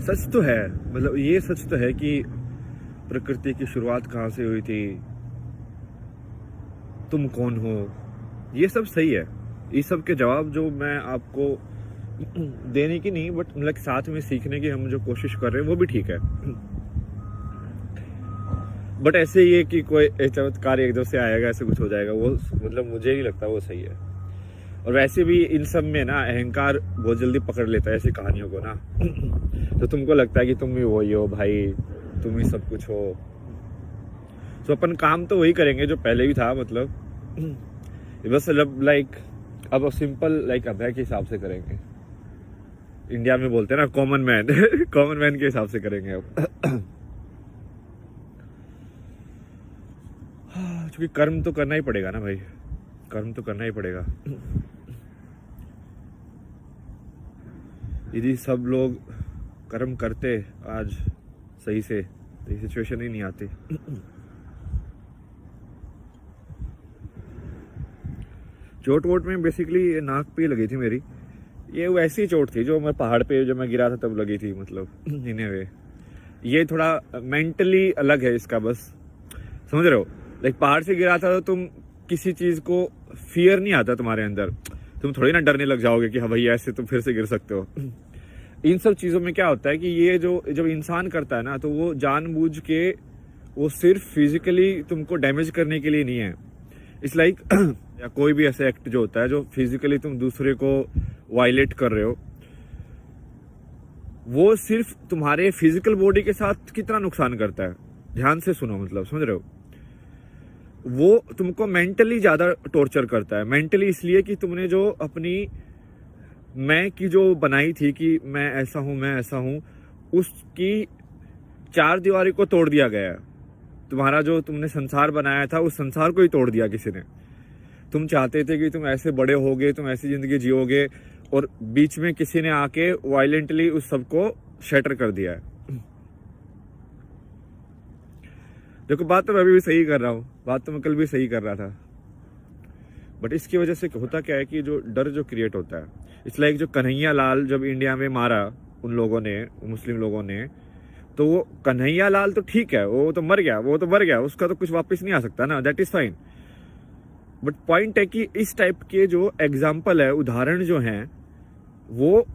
सच तो है, मतलब ये सच तो है कि प्रकृति की शुरुआत कहाँ से हुई थी, तुम कौन हो, ये सब सही है। ये सब के जवाब जो मैं आपको देने की नहीं, बट मतलब साथ में सीखने की हम जो कोशिश कर रहे हैं वो भी ठीक है। बट ऐसे ये कि कोई चमत्कार एकदम से आएगा, ऐसे कुछ हो जाएगा, वो मतलब मुझे नहीं लगता वो सही है। और वैसे भी इन सब में ना अहंकार बहुत जल्दी पकड़ लेता है ऐसी कहानियों को ना। तो तुमको लगता है कि तुम ही वही हो भाई, तुम ही सब कुछ हो। तो अपन काम तो वही करेंगे जो पहले भी था, मतलब बस लाइक अब सिंपल लाइक अभय के हिसाब से करेंगे। इंडिया में बोलते हैं ना कॉमन मैन कॉमन मैन के हिसाब से करेंगे अब। क्योंकि कर्म तो करना ही पड़ेगा ना भाई, कर्म तो करना ही पड़ेगा। यदि सब लोग कर्म करते आज सही से तो ये सिचुएशन ही नहीं आती। चोट वोट में बेसिकली नाक पे लगी थी मेरी, ये वैसी चोट थी जो मैं पहाड़ पे जो मैं गिरा था तब लगी थी, मतलब इन वे। ये थोड़ा मेंटली अलग है इसका, बस समझ रहे हो। लाइक पहाड़ से गिरा था तो तुम किसी चीज को फियर नहीं आता तुम्हारे अंदर, तुम थोड़ी ना डरने लग जाओगे कि हाँ भाई ऐसे तुम फिर से गिर सकते हो। इन सब चीजों में क्या होता है कि ये जो जब इंसान करता है ना, तो वो जानबूझ के, वो सिर्फ फिजिकली तुमको डैमेज करने के लिए नहीं है। इट्स लाइक या कोई भी ऐसा एक्ट जो होता है जो फिजिकली तुम दूसरे को वायलेट कर रहे हो, वो सिर्फ तुम्हारे फिजिकल बॉडी के साथ कितना नुकसान करता है, ध्यान से सुनो, मतलब समझ रहे हो। वो तुमको मेंटली ज्यादा टॉर्चर करता है। मेंटली इसलिए कि तुमने जो अपनी मैं की जो बनाई थी कि मैं ऐसा हूं, मैं ऐसा हूं, उसकी चार दीवारी को तोड़ दिया गया है। तुम्हारा जो तुमने संसार बनाया था उस संसार को ही तोड़ दिया किसी ने। तुम चाहते थे कि तुम ऐसे बड़े होगे, तुम ऐसी जिंदगी जियोगे, और बीच में किसी ने आके वायलेंटली उस सबको शैटर कर दिया है। देखो बात तो मैं अभी भी सही कर रहा हूँ, बात तो मैं कल भी सही कर रहा था, बट इसकी वजह से होता क्या है कि जो डर जो क्रिएट होता है, इसलिए जो कन्हैया लाल जब इंडिया में मारा उन लोगों ने, मुस्लिम लोगों ने, तो वो कन्हैया लाल तो ठीक है, वो तो मर गया, वो तो मर गया, उसका तो कुछ वापस नहीं आ सकता ना, that is fine. But point है कि इस टाइप के जो एग्जाम्पल है, उदाहरण जो हैं, वो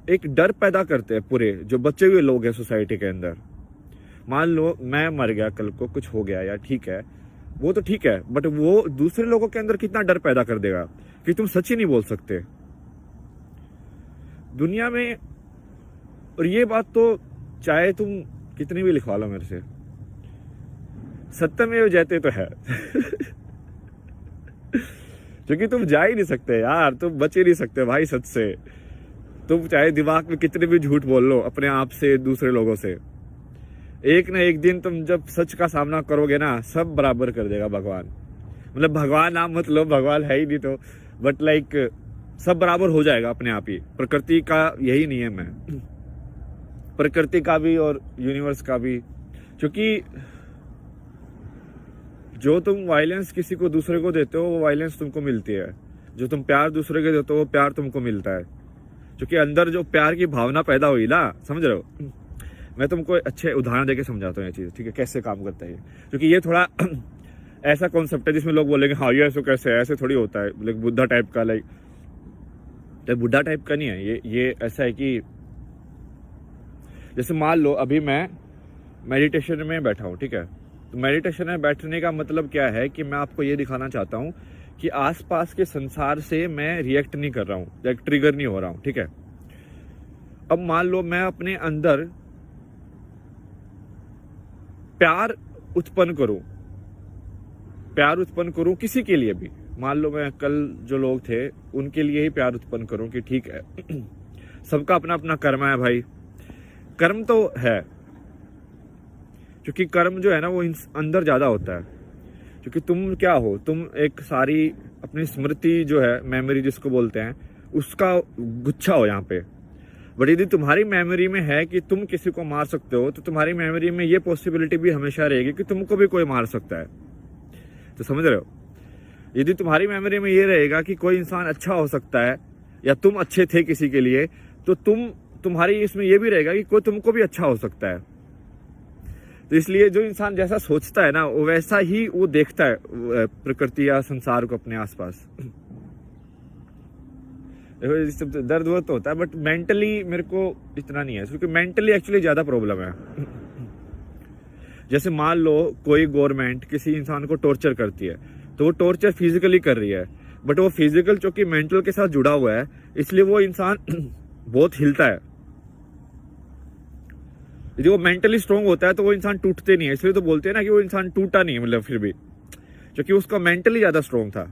एक डर पैदा करते हैं पूरे जो बचे हुए लोग हैं सोसाइटी के अंदर। मान लो मैं मर गया, कल को कुछ हो गया, या ठीक है वो तो ठीक है, बट वो दूसरे लोगों के अंदर कितना डर पैदा कर देगा कि तुम सच ही नहीं बोल सकते दुनिया में। और ये बात तो चाहे तुम कितनी भी लिखवा लो मेरे से, सत्यमेव जयते तो है। क्योंकि तुम जा ही नहीं सकते यार, तुम बच ही नहीं सकते भाई सच से। तुम चाहे दिमाग में कितने भी झूठ बोल लो अपने आप से, दूसरे लोगों से, एक ना एक दिन तुम जब सच का सामना करोगे ना, सब बराबर कर देगा भगवान। मतलब भगवान नाम मत लो, भगवान है ही नहीं तो, बट लाइक सब बराबर हो जाएगा अपने आप ही। प्रकृति का यही नियम है, प्रकृति का भी और यूनिवर्स का भी। क्योंकि जो तुम वायलेंस किसी को दूसरे को देते हो, वो वायलेंस तुमको मिलती है। जो तुम प्यार दूसरे को देते हो, वो प्यार तुमको मिलता है। क्योंकि अंदर जो प्यार की भावना पैदा हुई ना, समझ रहे हो। मैं तुमको अच्छे उदाहरण देके समझाता हूँ ये चीज, ठीक है, कैसे काम करता है ये। क्योंकि ये थोड़ा ऐसा कॉन्सेप्ट है जिसमें लोग बोलेंगे हाँ ये ऐसे कैसे है, ऐसे थोड़ी होता है, लाइक बुद्धा टाइप का, लाइक बुद्धा टाइप का नहीं है ये ऐसा है कि जैसे मान लो अभी मैं मेडिटेशन में बैठा हूँ, ठीक है, तो मेडिटेशन में बैठने का मतलब क्या है कि मैं आपको ये दिखाना चाहता हूँ कि आसपास के संसार से मैं रिएक्ट नहीं कर रहा हूँ, लाइक ट्रिगर नहीं हो रहा हूँ, ठीक है। अब मान लो मैं अपने अंदर प्यार उत्पन्न करूं किसी के लिए भी। मान लो मैं कल जो लोग थे उनके लिए ही प्यार उत्पन्न करूं कि ठीक है, सबका अपना अपना कर्म है भाई, कर्म तो है। क्योंकि कर्म जो है ना वो अंदर ज्यादा होता है। क्योंकि तुम क्या हो, तुम एक सारी अपनी स्मृति जो है, मेमोरी जिसको बोलते हैं, उसका गुच्छा हो यहाँ पे। बट यदि तुम्हारी मेमोरी में है कि तुम किसी को मार सकते हो, तो तुम्हारी मेमोरी में ये पॉसिबिलिटी भी हमेशा रहेगी कि तुमको भी कोई मार सकता है। तो समझ रहे हो, यदि तुम्हारी मेमोरी में ये रहेगा कि कोई इंसान अच्छा हो सकता है या तुम अच्छे थे किसी के लिए, तो तुम तुम्हारी इसमें ये भी रहेगा कि कोई तुमको भी अच्छा हो सकता है। तो इसलिए जो इंसान जैसा सोचता है ना, वो वैसा ही वो देखता है प्रकृति या संसार को अपने आसपास। देखो दर्द वर्द तो होता है, बट मेंटली मेरे को इतना नहीं है, क्योंकि मेंटली एक्चुअली ज्यादा प्रॉब्लम है। जैसे मान लो कोई गवर्नमेंट किसी इंसान को टॉर्चर करती है, तो वो टॉर्चर फिजिकली कर रही है, बट वो फिजिकल चूंकि मेंटल के साथ जुड़ा हुआ है, इसलिए वो इंसान बहुत हिलता है। यदि वो मेंटली स्ट्रांग होता है तो वो इंसान टूटते नहीं है, इसलिए तो बोलते हैं ना कि वो इंसान टूटा नहीं, मतलब फिर भी क्योंकि उसका मेंटली ज्यादा स्ट्रांग था।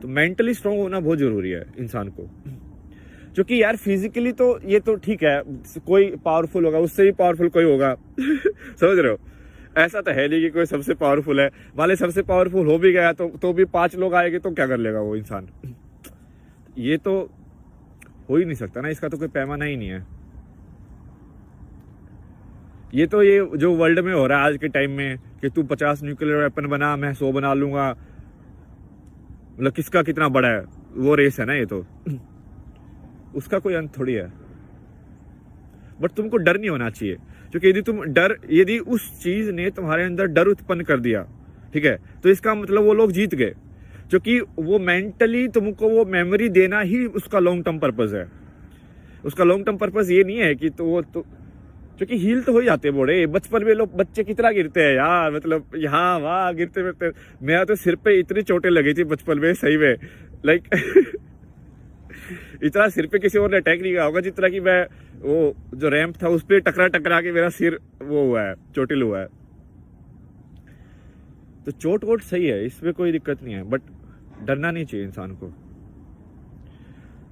तो मेंटली स्ट्रांग होना बहुत जरूरी है इंसान को, क्योंकि यार फिजिकली तो ये तो ठीक है, कोई पावरफुल होगा, उससे भी पावरफुल कोई होगा। समझ रहे हो? ऐसा तो है नहीं कि कोई सबसे पावरफुल है, वाले सबसे पावरफुल हो भी गया तो भी 5 लोग आएंगे तो क्या कर लेगा वो इंसान? ये तो हो ही नहीं सकता ना, इसका तो कोई पैमाना ही नहीं है। ये तो ये जो वर्ल्ड में हो रहा है आज के टाइम में कि तू 50 न्यूक्लियर वेपन बना, मैं 100 बना लूंगा, मतलब किसका कितना बड़ा है, वो रेस है ना ये तो। उसका कोई अंत थोड़ी है। बट तुमको डर नहीं होना चाहिए, क्योंकि यदि उस चीज ने तुम्हारे अंदर डर उत्पन्न कर दिया, ठीक है, तो इसका मतलब वो लोग जीत गए, क्योंकि वो मेंटली तुमको वो मेमोरी देना ही उसका लॉन्ग टर्म पर्पस है। उसका लॉन्ग टर्म पर्पस ये नहीं है कि क्योंकि हील तो हो ही जाते बड़े बचपन में। लोग बच्चे कितना गिरते हैं यार, मतलब यहाँ वहां गिरते फिरते। मेरा तो सिर पे इतनी चोटें लगी थी बचपन में, सही में, लाइक इतना सिर पे किसी और ने अटैक नहीं किया होगा जितना कि मैं वो जो रैंप था उस पर टकरा के मेरा सिर वो हुआ है, चोटिल हुआ है। तो चोट वोट सही है, इसमें कोई दिक्कत नहीं है, बट डरना नहीं चाहिए इंसान को,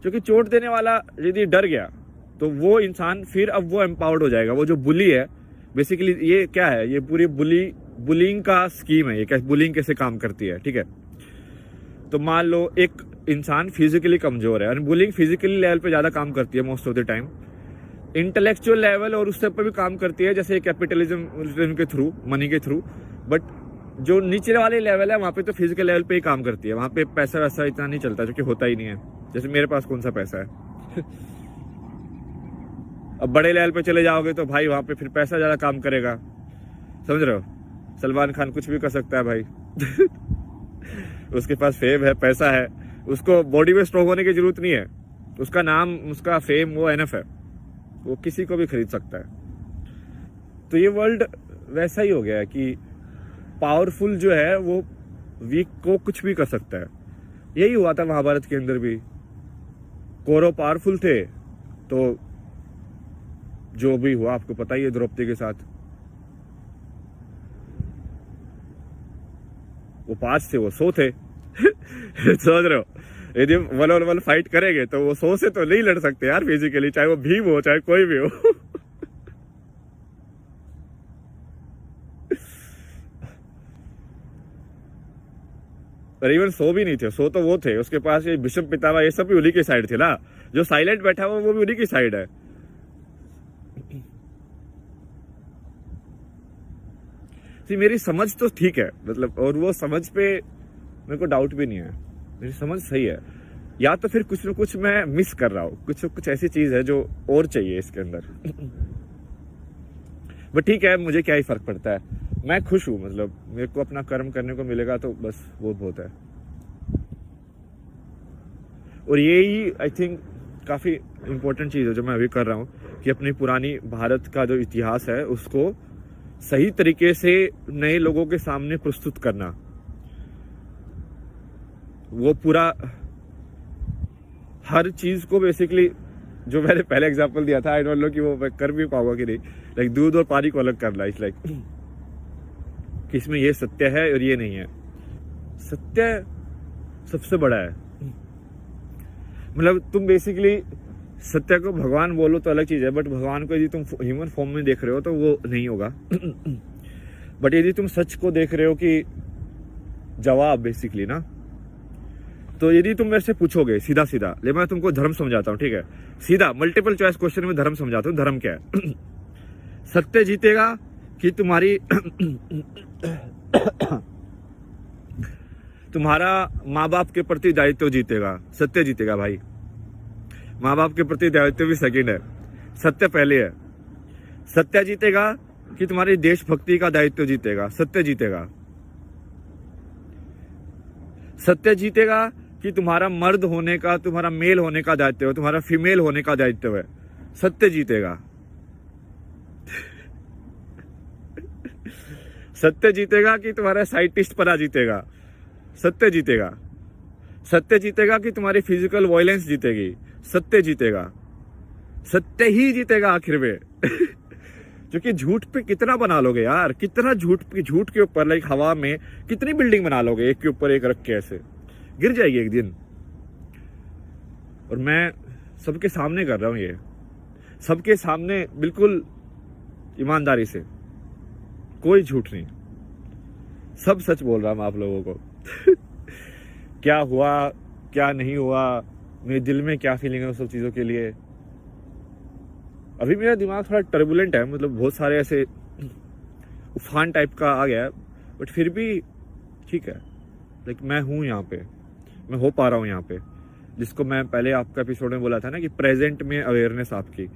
क्योंकि चोट देने वाला यदि डर गया तो वो इंसान फिर अब वो एम्पावर्ड हो जाएगा। वो जो बुली है बेसिकली, ये क्या है, ये पूरी बुलिंग का स्कीम है। ये कैसे बुलिंग कैसे काम करती है, ठीक है? तो मान लो एक इंसान फिजिकली कमजोर है, और बुलिंग फिजिकली लेवल पे ज्यादा काम करती है most of the time, intellectual level और उससे पर भी काम करती है, जैसे कैपिटलिज्म के थ्रू, मनी के थ्रू। बट जो नीचे वाले लेवल है वहां पे तो फिजिकल लेवल पे ही काम करती है, वहां पे पैसा वैसा इतना नहीं चलता, क्योंकि होता ही नहीं है। जैसे मेरे पास कौन सा पैसा है। अब बड़े लेवल पे चले जाओगे तो भाई वहां पे फिर पैसा ज्यादा काम करेगा, समझ रहे हो? सलमान खान कुछ भी कर सकता है भाई। उसके पास फेम है, पैसा है, उसको बॉडी में स्ट्रॉन्ग होने की जरूरत नहीं है। उसका नाम, उसका फेम वो एनफ है, वो किसी को भी खरीद सकता है। तो ये वर्ल्ड वैसा ही हो गया है कि पावरफुल जो है वो वीक को कुछ भी कर सकता है। यही हुआ था महाभारत के अंदर भी। कौरव पावरफुल थे तो जो भी हुआ आपको पता ही है द्रौपदी के साथ। वो 5 थे, वो 100 थे। समझ रहे हो? यदि 1-on-1 फाइट करेंगे तो वो 100 से तो नहीं लड़ सकते यार फिजिकली, चाहे वो भीम हो चाहे कोई भी हो। पर इवन 100 भी नहीं थे, 100 तो वो थे, उसके पास ये भीष्म पितामह ये सब भी उन्हीं की साइड थे ना। जो साइलेंट बैठा हुआ वो भी उन्हीं की साइड है। मेरी समझ तो ठीक है, मतलब, और वो समझ पे मेरे को डाउट भी नहीं है, मेरी समझ सही है। या तो फिर कुछ न कुछ मैं मिस कर रहा हूँ, कुछ ऐसी चीज है जो और चाहिए इसके अंदर। बट ठीक है, मुझे क्या ही फर्क पड़ता है, मैं खुश हूँ। मतलब मेरे को अपना कर्म करने को मिलेगा तो बस वो बहुत है। और यही आई थिंक काफी इंपॉर्टेंट चीज है जो मैं अभी कर रहा हूँ, कि अपनी पुरानी भारत का जो इतिहास है उसको सही तरीके से नए लोगों के सामने प्रस्तुत करना। वो पूरा हर चीज को बेसिकली, जो मैंने पहले एग्जांपल दिया था, आई डोंट नो कि वो मैं कर भी पाऊंगा कि नहीं, लाइक दूध और पानी को अलग करना। इट्स लाइक कि इसमें ये सत्य है और ये नहीं है। सत्य सबसे बड़ा है। मतलब तुम बेसिकली सत्य को भगवान बोलो तो अलग चीज है, बट भगवान को यदि तुम ह्यूमन फॉर्म में देख रहे हो तो वो नहीं होगा। बट यदि तुम सच को देख रहे हो कि जवाब बेसिकली ना, तो यदि तुम मेरे से पूछोगे सीधा सीधा, ले मैं तुमको धर्म समझाता हूँ, ठीक है? सीधा मल्टीपल चॉइस क्वेश्चन में धर्म समझाता हूँ। धर्म क्या है? सत्य जीतेगा कि तुम्हारा माँ बाप के प्रति दायित्व जीतेगा? सत्य जीतेगा भाई। माँ बाप के प्रति दायित्व भी सेकंड है, सत्य पहले है। सत्य जीतेगा कि तुम्हारी देशभक्ति का दायित्व जीतेगा? सत्य जीतेगा। सत्य जीतेगा कि तुम्हारा मर्द होने का, तुम्हारा मेल होने का दायित्व है, तुम्हारा फीमेल होने का दायित्व है? सत्य जीतेगा। सत्य जीतेगा कि तुम्हारा साइंटिस्ट पना जीतेगा? सत्य जीतेगा। सत्य जीतेगा कि तुम्हारी फिजिकल वायलेंस जीतेगी? सत्य जीतेगा। सत्य ही जीतेगा आखिर में। क्योंकि झूठ पे कितना बना लोगे यार, कितना झूठ के ऊपर, लाइक हवा में कितनी बिल्डिंग बना लोगे एक के ऊपर एक रख के, ऐसे गिर जाएगी एक दिन। और मैं सबके सामने कर रहा हूं ये, सबके सामने बिल्कुल ईमानदारी से, कोई झूठ नहीं, सब सच बोल रहा हूं आप लोगों को। क्या हुआ क्या नहीं हुआ, मेरे दिल में क्या फीलिंग है उस सब चीजों के लिए। अभी मेरा दिमाग थोड़ा टर्बुलेंट है, मतलब बहुत सारे ऐसे उफान टाइप का आ गया है, बट फिर भी ठीक है। लाइक मैं हूँ यहाँ पे, मैं हो पा रहा हूँ यहाँ पे, जिसको मैं पहले आपका एपिसोड में बोला था ना कि प्रेजेंट में अवेयरनेस आपकी।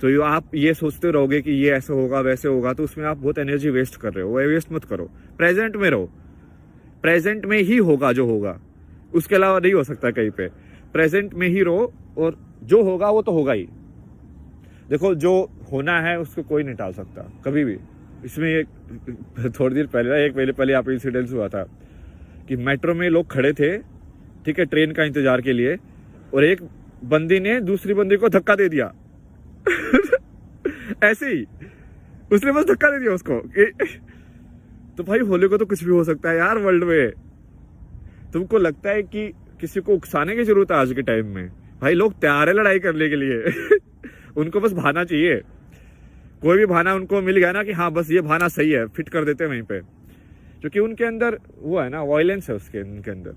तो ये आप ये सोचते रहोगे कि ये ऐसे होगा वैसे होगा, तो उसमें आप बहुत एनर्जी वेस्ट कर रहे हो। वो वेस्ट मत करो, प्रेजेंट में रहो। प्रेजेंट में ही होगा जो होगा, उसके अलावा नहीं हो सकता कहीं पे। प्रेजेंट में ही रहो और जो होगा वो तो होगा ही। देखो जो होना है उसको कोई नहीं टाल सकता कभी भी। इसमें एक थोड़ी देर पहले ना, एक महीने पहले यहाँ पे इंसिडेंस हुआ था कि मेट्रो में लोग खड़े थे, ठीक है, ट्रेन का इंतजार के लिए, और एक बंदी ने दूसरी बंदी को धक्का दे दिया। ऐसे ही उसने बस धक्का दे दिया उसको। तो भाई होली को तो कुछ भी हो सकता है यार वर्ल्ड में। तुमको लगता है कि किसी को उकसाने की जरूरत है आज के टाइम में? भाई लोग तैयार है लड़ाई करने के लिए। उनको बस बहाना चाहिए, कोई भी बहाना उनको मिल गया ना कि हाँ बस ये बहाना सही है, फिट कर देते हैं वहीं पे। क्योंकि उनके अंदर वो है ना, वायलेंस है उसके उनके अंदर।